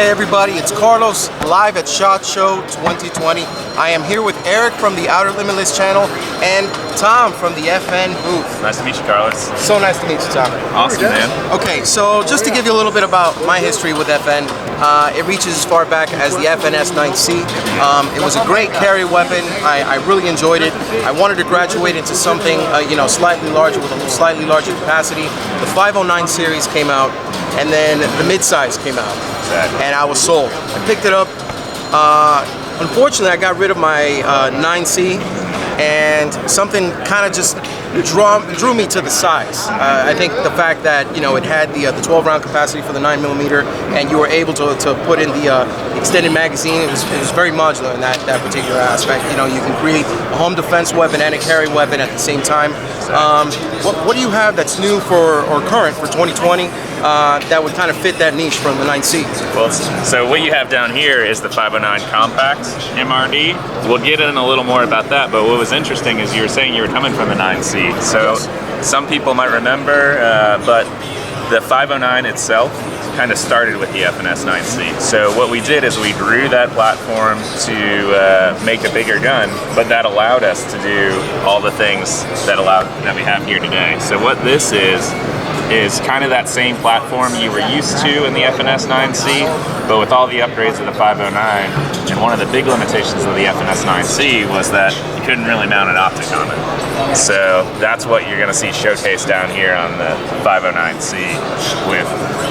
Hey everybody, it's Carlos live at SHOT Show 2020. I am here with Eric from the Outer Limitless channel and Tom from the FN booth. Nice to meet you, Carlos. So nice to meet you, Tom. Awesome, man. Okay, so just to give you a little bit about my history with FN, it reaches as far back as the FN9C. It was a great carry weapon. I really enjoyed it. I wanted to graduate into something slightly larger with a slightly larger capacity. The 509 series came out, and then the Midsize came out. Exactly. And I was sold. I picked it up. Unfortunately, I got rid of my 9C, and something kind of just drew me to the size. I think the fact that it had the 12-round capacity for the 9mm, and you were able to put in the extended magazine. It was very modular in that particular aspect. You can create a home defense weapon and a carry weapon at the same time. What do you have that's new or current for 2020 that would kind of fit that niche from the 9C? Well, so what you have down here is the 509 Compact MRD. We'll get in a little more about that, but what was interesting is you were saying you were coming from the 9C. So some people might remember, but the 509 itself kind of started with the FNS9C. So what we did is we grew that platform to make a bigger gun, but that allowed us to do all the things that we have here today. So what this is kind of that same platform you were used to in the FNS9C, but with all the upgrades of the 509. And one of the big limitations of the FNS9C was that you couldn't really mount an optic on it. So that's what you're going to see showcased down here on the 509C.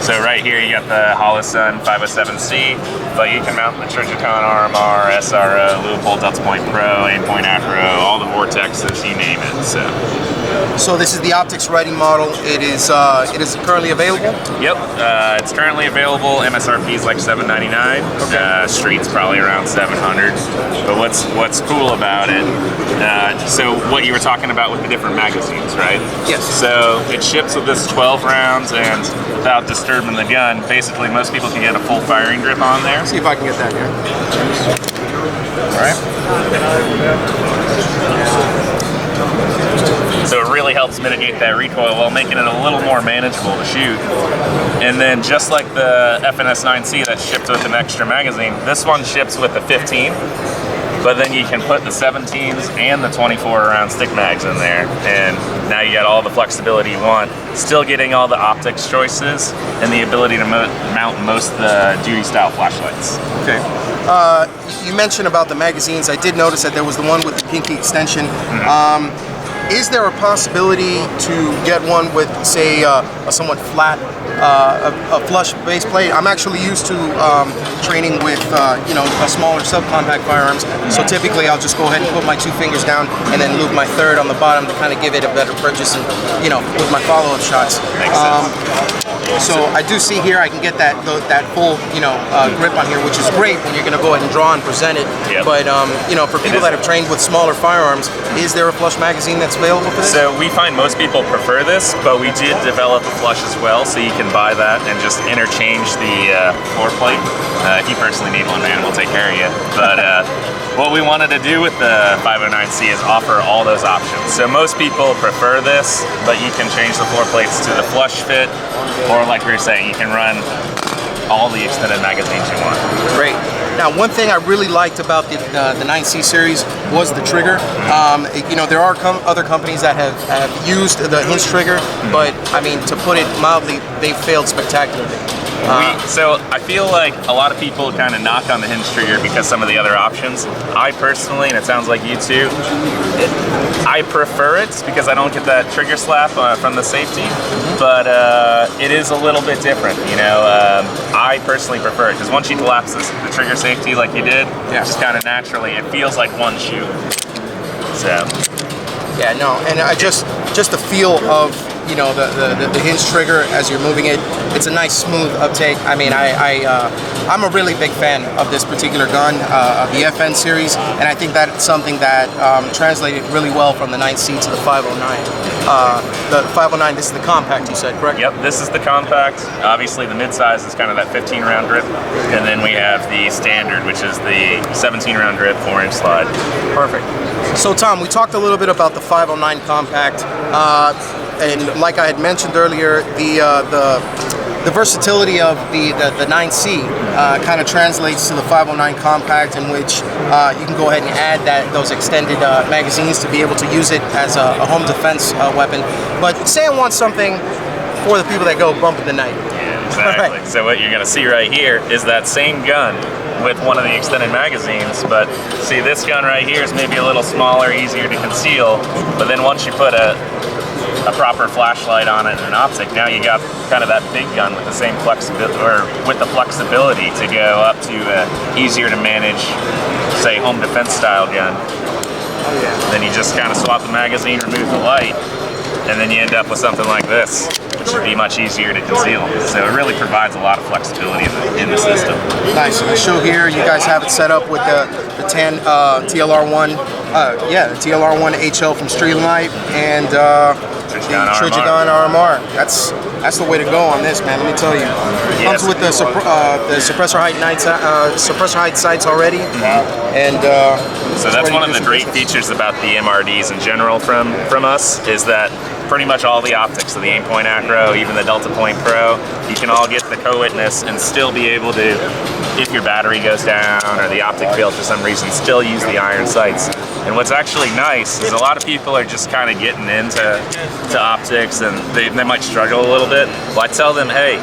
So right here you got the Holosun 507C, but you can mount the Trijicon RMR, SRO, Leupold Delta Point Pro, Aimpoint Acro, all the Vortexes, you name it. So this is the optics writing model. It is currently available? Yep, it's currently available. MSRP is like $799. Okay. Street's probably around $700. But what's cool about it? So what you were talking about with the different magazines, right? Yes. So it ships with this 12 rounds, and without disturbing the gun, basically most people can get a full firing grip on there. See if I can get that here. All right. So it really helps mitigate that recoil while making it a little more manageable to shoot. And then just like the FNS9C that shipped with an extra magazine, this one ships with the 15, but then you can put the 17s and the 24-round stick mags in there, and now you got all the flexibility you want, still getting all the optics choices and the ability to mount most of the duty style flashlights. Okay. You mentioned about the magazines. I did notice that there was the one with the pinky extension. Mm-hmm. Is there a possibility to get one with, say, a somewhat flat, a flush base plate? I'm actually used to training with, a smaller subcompact firearms. So typically, I'll just go ahead and put my 2 fingers down and then loop my third on the bottom to kind of give it a better purchase, and with my follow-up shots. Makes sense. So I do see here I can get that full grip on here, which is great when you're going to go ahead and draw and present it. Yep. But for people that have trained with smaller firearms, is there a flush magazine that's available for this? So we find most people prefer this, but we did develop a flush as well, so you can buy that and just interchange the floor plate. If you personally need one, man, we'll take care of you. But what we wanted to do with the 509C is offer all those options. So most people prefer this, but you can change the floor plates to the flush fit, or like we were saying, you can run all the extended magazines you want. Great. Now, one thing I really liked about the 9C series was the trigger. There are other companies that have used the hinge trigger, but I mean, to put it mildly, they failed spectacularly. So I feel like a lot of people kind of knock on the hinge trigger because some of the other options. I personally, and it sounds like you too, I prefer it because I don't get that trigger slap from the safety, but it is a little bit different. I personally prefer it because once you collapse the trigger safety like you did, just kind of naturally, it feels like one shoe. So. Yeah, no, and I just the feel of the hinge trigger as you're moving it. It's a nice smooth uptake. I mean, I'm a really big fan of this particular gun, of the FN series, and I think that's something that translated really well from the 9C to the 509. The 509, this is the compact, you said, correct? Yep, this is the compact. Obviously, the midsize is kind of that 15-round grip, and then we have the standard, which is the 17-round grip, 4-inch slide. Perfect. So, Tom, we talked a little bit about the 509 compact. and like I had mentioned earlier, the versatility of the 9C kind of translates to the 509 compact, in which you can go ahead and add those extended magazines to be able to use it as a home defense weapon. But say I want something for the people that go bump in the night. Yeah, exactly. Right. So what you're going to see right here is that same gun with one of the extended magazines, but see, this gun right here is maybe a little smaller, easier to conceal, but then once you put a proper flashlight on it and an optic, now you got kind of that big gun with the same flexibility, or with the flexibility to go up to easier to manage, say, home defense style gun. Oh yeah. Then you just kind of swap the magazine, remove the light, and then you end up with something like this, which would be much easier to conceal. So it really provides a lot of flexibility in the system. Nice. So the show here, you guys have it set up with the TLR1, the TLR1 HL from Streetlight, and Trigon RMR. That's the way to go on this, man. Let me tell you. It comes with the suppressor height sights already, and so that's one of the great features about the MRDs in general from us, is that pretty much all the optics of the Aimpoint Acro, even the Delta Point Pro, you can all get the co-witness and still be able to, if your battery goes down or the optic fails for some reason, still use the iron sights. And what's actually nice is a lot of people are just kind of getting into optics, and they might struggle a little bit. Well, I tell them, hey,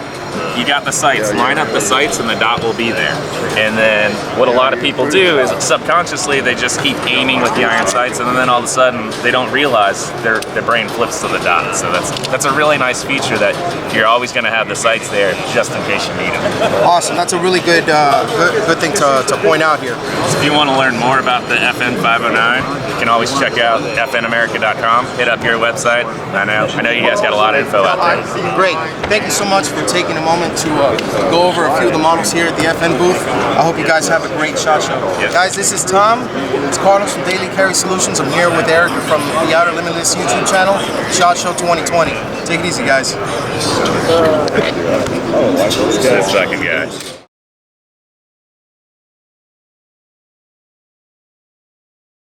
you got the sights, line up the sights and the dot will be there. And then what a lot of people do is subconsciously they just keep aiming with the iron sights, and then all of a sudden they don't realize their brain flips to the dot. So that's a really nice feature, that you're always going to have the sights there just in case you need them. Awesome. That's a really good thing to point out here. So if you want to learn more about the FN509, you can always check out fnamerica.com. Hit up your website. I know you guys got a lot of info out there. Great. Thank you so much for taking a moment to go over a few of the models here at the FN booth. I hope you guys have a great SHOT Show. Yes. Guys, this is Tom. It's Carlos from Daily Carry Solutions. I'm here with Eric from the Outer Limitless YouTube channel, SHOT Show 2020. Take it easy, guys. This fucking guy.